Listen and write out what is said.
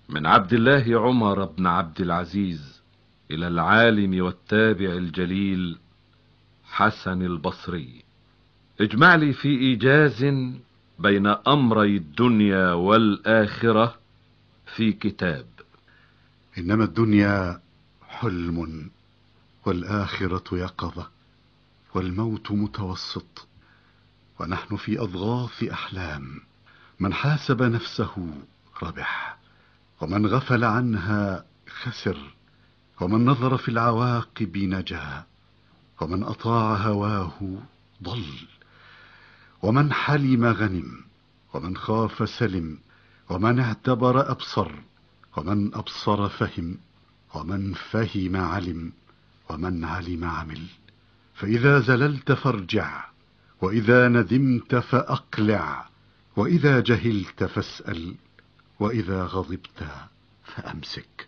من عبد الله عمر بن عبد العزيز إلى العالم والتابع الجليل حسن البصري: اجمع لي في إيجاز بين أمري الدنيا والآخرة في كتاب. إنما الدنيا حلم، والآخرة يقظة، والموت متوسط، ونحن في أضغاث أحلام. من حاسب نفسه ربح، ومن غفل عنها خسر، ومن نظر في العواقب نجا، ومن أطاع هواه ضل، ومن حلم غنم، ومن خاف سلم، ومن اعتبر أبصر، ومن أبصر فهم، ومن فهم علم، ومن علم عمل. فإذا زللت فارجع، وإذا ندمت فأقلع، وإذا جهلت فاسأل، وإذا غضبت فأمسك.